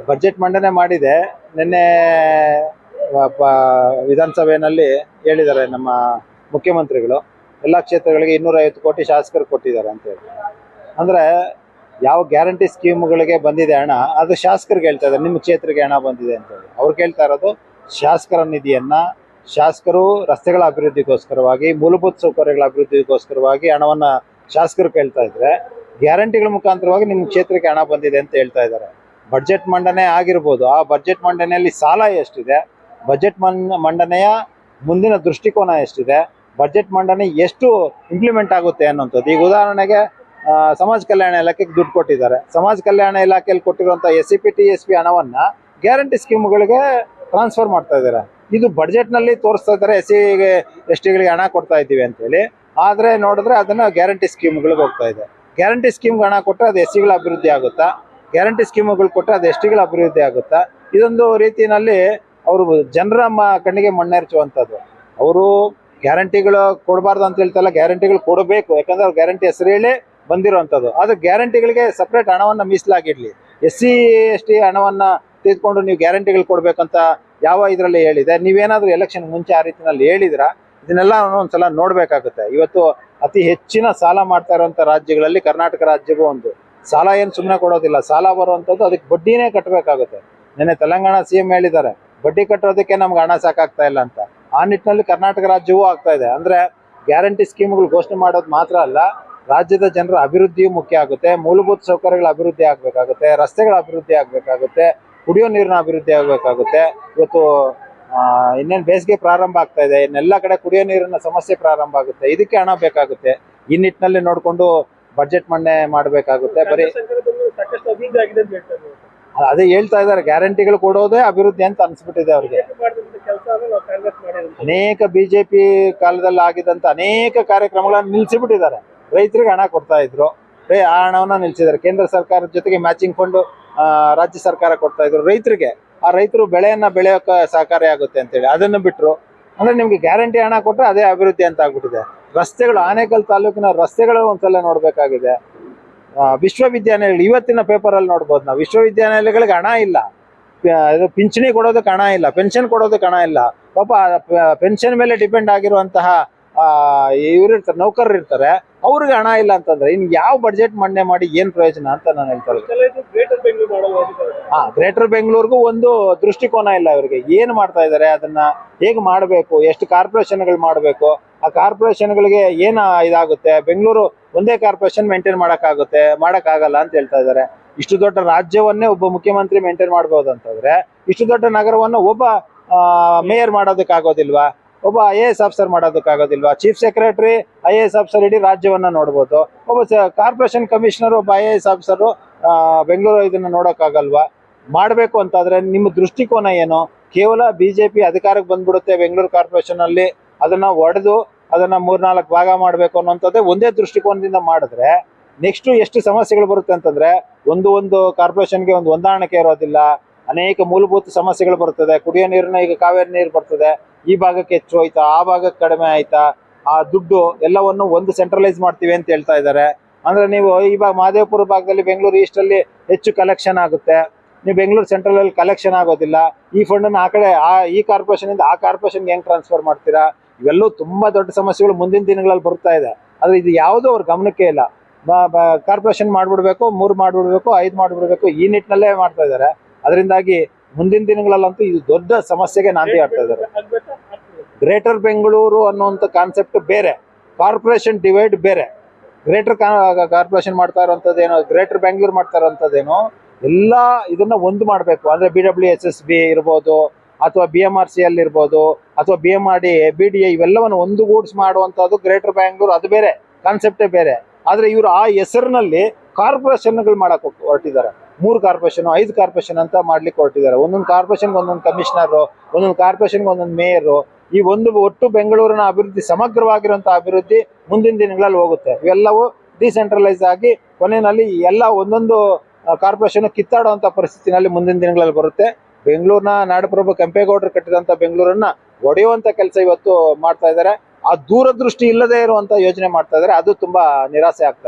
Budget ಮಂಡನೆ ಮಾಡಿದೆ ನಿನ್ನೆ ವಿಧಾನಸಭೆಯಲ್ಲಿ ಹೇಳಿದ್ದಾರೆ ನಮ್ಮ ಮುಖ್ಯಮಂತ್ರಿಗಳು ಎಲ್ಲ ಕ್ಷೇತ್ರಗಳಿಗೆ 250 ಕೋಟಿ ಶಾಸಕರು ಕೊಟ್ಟಿದ್ದಾರೆ ಅಂತ ಹೇಳಿ. ಅಂದ್ರೆ ಯಾವ ಗ್ಯಾರಂಟಿ ಸ್ಕೀಮ್ಗಳಿಗೆ ಬಂದಿದೆ ಹಣ ಅದು ಶಾಸಕರಿಗೆ ಹೇಳ್ತಾ ಇದ್ದಾರೆ, ನಿಮ್ಮ ಕ್ಷೇತ್ರಕ್ಕೆ ಹಣ ಬಂದಿದೆ ಅಂತ ಹೇಳಿ. ಅವ್ರು ಕೇಳ್ತಾ ಇರೋದು ಶಾಸಕರ ನಿಧಿಯನ್ನ ಶಾಸಕರು ರಸ್ತೆಗಳ ಅಭಿವೃದ್ಧಿಗೋಸ್ಕರವಾಗಿ ಮೂಲಭೂತ ಸೌಕರ್ಯಗಳ ಅಭಿವೃದ್ಧಿಗೋಸ್ಕರವಾಗಿ ಹಣವನ್ನ ಶಾಸಕರು ಕೇಳ್ತಾ ಇದ್ರೆ, ಗ್ಯಾರಂಟಿಗಳ ಮುಖಾಂತರವಾಗಿ ನಿಮ್ಮ ಕ್ಷೇತ್ರಕ್ಕೆ ಹಣ ಬಂದಿದೆ ಅಂತ ಹೇಳ್ತಾ ಇದ್ದಾರೆ. ಬಜೆಟ್ ಮಂಡನೆ ಆಗಿರ್ಬೋದು, ಆ ಬಜೆಟ್ ಮಂಡನೆಯಲ್ಲಿ ಸಾಲ ಎಷ್ಟಿದೆ, ಬಜೆಟ್ ಮಂಡನೆಯ ಮುಂದಿನ ದೃಷ್ಟಿಕೋನ ಎಷ್ಟಿದೆ, ಬಜೆಟ್ ಮಂಡನೆ ಎಷ್ಟು ಇಂಪ್ಲಿಮೆಂಟ್ ಆಗುತ್ತೆ ಅನ್ನೋಂಥದ್ದು. ಈಗ ಉದಾಹರಣೆಗೆ ಸಮಾಜ ಕಲ್ಯಾಣ ಇಲಾಖೆಗೆ ದುಡ್ಡು ಕೊಟ್ಟಿದ್ದಾರೆ. ಸಮಾಜ ಕಲ್ಯಾಣ ಇಲಾಖೆಯಲ್ಲಿ ಕೊಟ್ಟಿರುವಂಥ SCP TSP ಹಣವನ್ನ ಗ್ಯಾರಂಟಿ ಸ್ಕೀಮ್ಗಳಿಗೆ ಟ್ರಾನ್ಸ್ಫರ್ ಮಾಡ್ತಾ ಇದ್ದಾರೆ. ಇದು ಬಜೆಟ್ನಲ್ಲಿ ತೋರಿಸ್ತಾ ಇದ್ದಾರೆ SC STಗಳಿಗೆ ಹಣ ಕೊಡ್ತಾ ಇದ್ದೀವಿ ಅಂತೇಳಿ. ಆದರೆ ನೋಡಿದ್ರೆ ಅದನ್ನು ಗ್ಯಾರಂಟಿ ಸ್ಕೀಮ್ಗಳಿಗೆ ಹೋಗ್ತಾ ಇದೆ. ಗ್ಯಾರಂಟಿ ಸ್ಕೀಮ್ಗೆ ಹಣ ಕೊಟ್ಟರೆ ಅದು SCಗಳ ಅಭಿವೃದ್ಧಿ ಆಗುತ್ತಾ, ಗ್ಯಾರಂಟಿ ಸ್ಕೀಮ್ಗಳು ಕೊಟ್ಟರೆ ಅದು STಗಳ ಅಭಿವೃದ್ಧಿ ಆಗುತ್ತಾ? ಇದೊಂದು ರೀತಿಯಲ್ಲಿ ಅವರು ಜನರ ಕಣ್ಣಿಗೆ ಮಣ್ಣೆರಚುವಂಥದ್ದು. ಅವರು ಗ್ಯಾರಂಟಿಗಳು ಕೊಡಬಾರ್ದು ಅಂತ ಹೇಳ್ತಲ್ಲ, ಗ್ಯಾರಂಟಿಗಳು ಕೊಡಬೇಕು. ಯಾಕಂದ್ರೆ ಅವ್ರು ಗ್ಯಾರಂಟಿ ಹೆಸರು ಹೇಳಿ ಬಂದಿರುವಂಥದ್ದು. ಆದ್ರೆ ಗ್ಯಾರಂಟಿಗಳಿಗೆ ಸಪ್ರೇಟ್ ಹಣವನ್ನ ಮೀಸಲಾಗಿಡ್ಲಿ. SC ST ಹಣವನ್ನ ತೆಗೆದುಕೊಂಡು ನೀವು ಗ್ಯಾರಂಟಿಗಳು ಕೊಡ್ಬೇಕಂತ ಯಾವ ಇದರಲ್ಲಿ ಹೇಳಿದೆ? ನೀವೇನಾದ್ರೂ ಎಲೆಕ್ಷನ್ ಮುಂಚೆ ಆ ರೀತಿಯಲ್ಲಿ ಹೇಳಿದ್ರ? ಇದನ್ನೆಲ್ಲ ಒಂದ್ಸಲ ನೋಡ್ಬೇಕಾಗುತ್ತೆ. ಇವತ್ತು ಅತಿ ಹೆಚ್ಚಿನ ಸಾಲ ಮಾಡ್ತಾ ಇರುವಂತ ರಾಜ್ಯಗಳಲ್ಲಿ ಕರ್ನಾಟಕ ರಾಜ್ಯವೂ ಒಂದು. ಸಾಲ ಏನು ಸುಮ್ಮನೆ ಕೊಡೋದಿಲ್ಲ, ಸಾಲ ಬರುವಂಥದ್ದು ಅದಕ್ಕೆ ಬಡ್ಡಿನೇ ಕಟ್ಟಬೇಕಾಗುತ್ತೆ. ನಿನ್ನೆ ತೆಲಂಗಾಣ CM ಹೇಳಿದ್ದಾರೆ, ಬಡ್ಡಿ ಕಟ್ಟೋದಕ್ಕೆ ನಮ್ಗೆ ಹಣ ಸಾಕಾಗ್ತಾ ಇಲ್ಲ ಅಂತ. ಆ ನಿಟ್ಟಿನಲ್ಲಿ ಕರ್ನಾಟಕ ರಾಜ್ಯವೂ ಆಗ್ತಾ ಇದೆ. ಅಂದ್ರೆ ಗ್ಯಾರಂಟಿ ಸ್ಕೀಮ್ಗಳು ಘೋಷಣೆ ಮಾಡೋದು ಮಾತ್ರ ಅಲ್ಲ, ರಾಜ್ಯದ ಜನರ ಅಭಿವೃದ್ಧಿಯೂ ಮುಖ್ಯ ಆಗುತ್ತೆ. ಮೂಲಭೂತ ಸೌಕರ್ಯಗಳ ಅಭಿವೃದ್ಧಿ ಆಗ್ಬೇಕಾಗುತ್ತೆ, ರಸ್ತೆಗಳ ಅಭಿವೃದ್ಧಿ ಆಗ್ಬೇಕಾಗುತ್ತೆ, ಕುಡಿಯೋ ನೀರಿನ ಅಭಿವೃದ್ಧಿ ಆಗ್ಬೇಕಾಗುತ್ತೆ. ಇವತ್ತು ಇನ್ನೇನು ಬೇಸಿಗೆ ಪ್ರಾರಂಭ ಆಗ್ತಾ ಇದೆ, ಇನ್ನೆಲ್ಲ ಕಡೆ ಕುಡಿಯೋ ನೀರಿನ ಸಮಸ್ಯೆ ಪ್ರಾರಂಭ ಆಗುತ್ತೆ. ಇದಕ್ಕೆ ಹಣ ಬೇಕಾಗುತ್ತೆ. ಈ ನಿಟ್ಟಿನಲ್ಲಿ ನೋಡ್ಕೊಂಡು ಬಜೆಟ್ ಮಂಡನೆ ಮಾಡಬೇಕಾಗುತ್ತೆ. ಬರೀ ಅದೇ ಹೇಳ್ತಾ ಇದ್ದಾರೆ, ಗ್ಯಾರಂಟಿಗಳು ಕೊಡೋದೇ ಅಭಿವೃದ್ಧಿ ಅಂತ ಅನ್ಸ್ಬಿಟ್ಟಿದೆ ಅವ್ರಿಗೆ. ಅನೇಕ BJP ಕಾಲದಲ್ಲಿ ಆಗಿದ್ದಂತ ಅನೇಕ ಕಾರ್ಯಕ್ರಮಗಳನ್ನು ನಿಲ್ಸಿಬಿಟ್ಟಿದ್ದಾರೆ. ರೈತರಿಗೆ ಹಣ ಕೊಡ್ತಾ ಇದ್ರು, ಆ ಹಣವನ್ನ ನಿಲ್ಸಿದ್ದಾರೆ. ಕೇಂದ್ರ ಸರ್ಕಾರದ ಜೊತೆಗೆ ಮ್ಯಾಚಿಂಗ್ ಫಂಡ್ ರಾಜ್ಯ ಸರ್ಕಾರ ಕೊಡ್ತಾ ಇದ್ರು ರೈತರಿಗೆ. ಆ ರೈತರು ಬೆಳೆಯನ್ನ ಬೆಳೆಯೋಕೆ ಸಹಕಾರಿ ಆಗುತ್ತೆ ಅಂತೇಳಿ ಅದನ್ನು ಬಿಟ್ರು. ಅಂದ್ರೆ ನಿಮ್ಗೆ ಗ್ಯಾರಂಟಿ ಹಣ ಕೊಟ್ಟರೆ ಅದೇ ಅಭಿವೃದ್ಧಿ ಅಂತ ಆಗ್ಬಿಟ್ಟಿದೆ. ರಸ್ತೆಗಳು, ಆನೇಕಲ್ ತಾಲೂಕಿನ ರಸ್ತೆಗಳು ಒಂದ್ಸಲ ನೋಡ್ಬೇಕಾಗಿದೆ. ವಿಶ್ವವಿದ್ಯಾನಿಲಯಗಳು ಇವತ್ತಿನ ಪೇಪರ್ ಅಲ್ಲಿ ನೋಡ್ಬೋದು ನಾವು, ವಿಶ್ವವಿದ್ಯಾನಿಲಯಗಳಿಗೆ ಹಣ ಇಲ್ಲ, ಪಿಂಚಣಿ ಕೊಡೋದಕ್ಕೆ ಹಣ ಇಲ್ಲ, ಪೆನ್ಷನ್ ಕೊಡೋದಕ್ಕೆ ಹಣ ಇಲ್ಲ. ಪಾಪ ಪೆನ್ಷನ್ ಮೇಲೆ ಡಿಪೆಂಡ್ ಆಗಿರುವಂತಹ ಇವ್ರು ಇರ್ತಾರೆ, ನೌಕರರು ಇರ್ತಾರೆ, ಅವ್ರಿಗೆ ಹಣ ಇಲ್ಲ ಅಂತಂದ್ರೆ ಇನ್ ಯಾವ ಬಜೆಟ್ ಮಂಡನೆ ಮಾಡಿ ಏನ್ ಪ್ರಯೋಜನ ಅಂತ ನಾನು ಹೇಳ್ತಾರೆ. ಗ್ರೇಟರ್ ಬೆಂಗಳೂರಿಗೂ ಒಂದು ದೃಷ್ಟಿಕೋನ ಇಲ್ಲ ಇವರಿಗೆ. ಏನ್ ಮಾಡ್ತಾ ಇದಾರೆ, ಅದನ್ನ ಹೇಗ್ ಮಾಡ್ಬೇಕು, ಎಷ್ಟು ಕಾರ್ಪೊರೇಷನ್ಗಳು ಮಾಡ್ಬೇಕು, ಆ ಕಾರ್ಪೊರೇಷನ್ಗಳಿಗೆ ಏನ ಇದಾಗುತ್ತೆ. ಬೆಂಗಳೂರು ಒಂದೇ ಕಾರ್ಪೊರೇಷನ್ ಮೇಂಟೈನ್ ಮಾಡಕ್ಕಾಗಲ್ಲ ಅಂತ ಹೇಳ್ತಾ ಇದ್ದಾರೆ. ಇಷ್ಟು ದೊಡ್ಡ ರಾಜ್ಯವನ್ನೇ ಒಬ್ಬ ಮುಖ್ಯಮಂತ್ರಿ ಮೇಂಟೈನ್ ಮಾಡ್ಬೋದು ಅಂತಂದ್ರೆ, ಇಷ್ಟು ದೊಡ್ಡ ನಗರವನ್ನು ಒಬ್ಬ ಮೇಯರ್ ಮಾಡೋದಕ್ಕಾಗೋದಿಲ್ವಾ, ಒಬ್ಬ IAS ಆಫೀಸರ್ ಮಾಡೋದಕ್ಕಾಗೋದಿಲ್ವಾ? ಚೀಫ್ ಸೆಕ್ರೆಟರಿ IAS ಆಫೀಸರ್ ಇಡೀ ರಾಜ್ಯವನ್ನ ನೋಡ್ಬೋದು. ಒಬ್ಬ ಕಾರ್ಪೊರೇಷನ್ ಕಮಿಷನರ್, ಒಬ್ಬ IAS ಆಫೀಸರು ಬೆಂಗಳೂರು ಇದನ್ನ ನೋಡೋಕ್ಕಾಗಲ್ವಾ? ಮಾಡಬೇಕು ಅಂತಾದ್ರೆ ನಿಮ್ಮ ದೃಷ್ಟಿಕೋನ ಏನು? ಕೇವಲ BJP ಅಧಿಕಾರಕ್ಕೆ ಬಂದ್ಬಿಡುತ್ತೆ ಬೆಂಗಳೂರು ಕಾರ್ಪೊರೇಷನ್ ಅಲ್ಲಿ, ಅದನ್ನ ಒಡೆದು ಅದನ್ನ 3-4 ಭಾಗ ಮಾಡಬೇಕು ಅನ್ನೋಂಥದ್ದೇ ಒಂದೇ ದೃಷ್ಟಿಕೋನದಿಂದ ಮಾಡಿದ್ರೆ ನೆಕ್ಸ್ಟ್ ಎಷ್ಟು ಸಮಸ್ಯೆಗಳು ಬರುತ್ತೆ ಅಂತಂದ್ರೆ, ಒಂದು ಕಾರ್ಪೊರೇಷನ್ಗೆ ಒಂದು ಹೊಂದಾಣಿಕೆ ಇರೋದಿಲ್ಲ, ಅನೇಕ ಮೂಲಭೂತ ಸಮಸ್ಯೆಗಳು ಬರ್ತದೆ. ಕುಡಿಯೋ ನೀರಿನ, ಈಗ ಕಾವೇರಿ ನೀರು ಬರ್ತದೆ, ಈ ಭಾಗಕ್ಕೆ ಹೆಚ್ಚು ಆಯ್ತಾ, ಆ ಭಾಗಕ್ಕೆ ಕಡಿಮೆ ಆಯ್ತಾ, ಆ ದುಡ್ಡು ಎಲ್ಲವನ್ನು ಒಂದು ಸೆಂಟ್ರಲೈಸ್ ಮಾಡ್ತೀವಿ ಅಂತ ಹೇಳ್ತಾ ಇದ್ದಾರೆ. ಅಂದ್ರೆ ನೀವು ಇವಾಗ ಮಹದೇವಪುರ ಭಾಗದಲ್ಲಿ ಬೆಂಗಳೂರು ಈಸ್ಟ್ ಅಲ್ಲಿ ಹೆಚ್ಚು ಕಲೆಕ್ಷನ್ ಆಗುತ್ತೆ, ನೀವು ಬೆಂಗಳೂರು ಸೆಂಟ್ರಲ್ ಅಲ್ಲಿ ಕಲೆಕ್ಷನ್ ಆಗೋದಿಲ್ಲ. ಈ ಫಂಡ್ ಅನ್ನು ಆ ಕಡೆ ಈ ಕಾರ್ಪೊರೇಷನ್ ಇಂದ ಆ ಕಾರ್ಪೊರೇಷನ್ಗೆ ಹೆಂಗ್ ಟ್ರಾನ್ಸ್ಫರ್ ಮಾಡ್ತೀರಾ? ಇವೆಲ್ಲೂ ತುಂಬಾ ದೊಡ್ಡ ಸಮಸ್ಯೆಗಳು ಮುಂದಿನ ದಿನಗಳಲ್ಲಿ ಬರ್ತಾ ಇದೆ. ಆದ್ರೆ ಇದು ಯಾವುದೋ ಅವ್ರ ಗಮನಕ್ಕೆ ಇಲ್ಲ. ಕಾರ್ಪೊರೇಷನ್ ಮಾಡ್ಬಿಡ್ಬೇಕು, 3 ಮಾಡ್ಬಿಡ್ಬೇಕು, 5 ಮಾಡ್ಬಿಡ್ಬೇಕು, ಈ ನಿಟ್ಟಿನಲ್ಲೇ ಮಾಡ್ತಾ ಇದ್ದಾರೆ. ಅದರಿಂದಾಗಿ ಮುಂದಿನ ದಿನಗಳಲ್ಲಂತೂ ಇದು ದೊಡ್ಡ ಸಮಸ್ಯೆಗೆ ನಾಂದಿ ಆಗ್ತಾ ಇದ್ದಾರೆ. ಗ್ರೇಟರ್ ಬೆಂಗಳೂರು ಅನ್ನುವಂಥ ಕಾನ್ಸೆಪ್ಟ್ ಬೇರೆ, ಕಾರ್ಪೊರೇಷನ್ ಡಿವೈಡ್ ಬೇರೆ. ಗ್ರೇಟರ್ ಕಾರ್ಪೊರೇಷನ್ ಮಾಡ್ತಾ ಇರೋಂಥದ್ದೇನೋ, ಗ್ರೇಟರ್ ಬೆಂಗಳೂರು ಮಾಡ್ತಾ ಇರೋಂಥದ್ದೇನೋ, ಎಲ್ಲ ಇದನ್ನ ಒಂದು ಮಾಡಬೇಕು. ಅಂದ್ರೆ BWSSB ಇರ್ಬೋದು, ಅಥವಾ BMRCL ಇರ್ಬೋದು, ಅಥವಾ BMRD, BDA, ಇವೆಲ್ಲವನ್ನು ಒಂದುಗೂಡಿಸಿ ಮಾಡುವಂಥದ್ದು ಗ್ರೇಟರ್ ಬ್ಯಾಂಗ್ಳೂರು. ಅದು ಬೇರೆ ಕಾನ್ಸೆಪ್ಟೇ ಬೇರೆ. ಆದ್ರೆ ಇವರು ಆ ಹೆಸರಿನಲ್ಲಿ ಕಾರ್ಪೊರೇಷನ್ಗಳು ಮಾಡಕ್ ಹೊರಟಿದ್ದಾರೆ. 3 ಕಾರ್ಪೊರೇಷನ್, 5 ಕಾರ್ಪೊರೇಷನ್ ಅಂತ ಮಾಡ್ಲಿಕ್ಕೆ ಹೊರಟಿದ್ದಾರೆ. ಒಂದೊಂದು ಕಾರ್ಪೊರೇಷನ್ಗೆ ಒಂದೊಂದು ಕಮಿಷನರ್, ಒಂದೊಂದು ಕಾರ್ಪೊರೇಷನ್ಗೆ ಒಂದೊಂದು ಮೇಯರು. ಈ ಒಟ್ಟು ಬೆಂಗಳೂರಿನ ಅಭಿವೃದ್ಧಿ, ಸಮಗ್ರವಾಗಿರುವಂತಹ ಅಭಿವೃದ್ಧಿ ಮುಂದಿನ ದಿನಗಳಲ್ಲಿ ಹೋಗುತ್ತೆ. ಇವೆಲ್ಲವೂ ಡಿಸೆಂಟ್ರಲೈಸ್ ಆಗಿ ಕೊನೆಯಲ್ಲಿ ಎಲ್ಲ ಒಂದೊಂದು ಕಾರ್ಪೊರೇಷನ್ ಕಿತ್ತಾಡುವಂತ ಪರಿಸ್ಥಿತಿನಲ್ಲಿ ಮುಂದಿನ ದಿನಗಳಲ್ಲಿ ಬರುತ್ತೆ. ಬೆಂಗಳೂರಿನ ನಾಡಪ್ರಭು ಕೆಂಪೇಗೌಡರು ಕಟ್ಟಿದಂತ ಬೆಂಗಳೂರನ್ನ ಒಡೆಯುವಂತ ಕೆಲಸ ಇವತ್ತು ಮಾಡ್ತಾ ಇದ್ದಾರೆ. ಆ ದೂರದೃಷ್ಟಿ ಇಲ್ಲದೆ ಇರುವಂತ ಯೋಜನೆ ಮಾಡ್ತಾ ಇದ್ದಾರೆ. ಅದು ತುಂಬಾ ನಿರಾಸೆ ಆಗ್ತದೆ.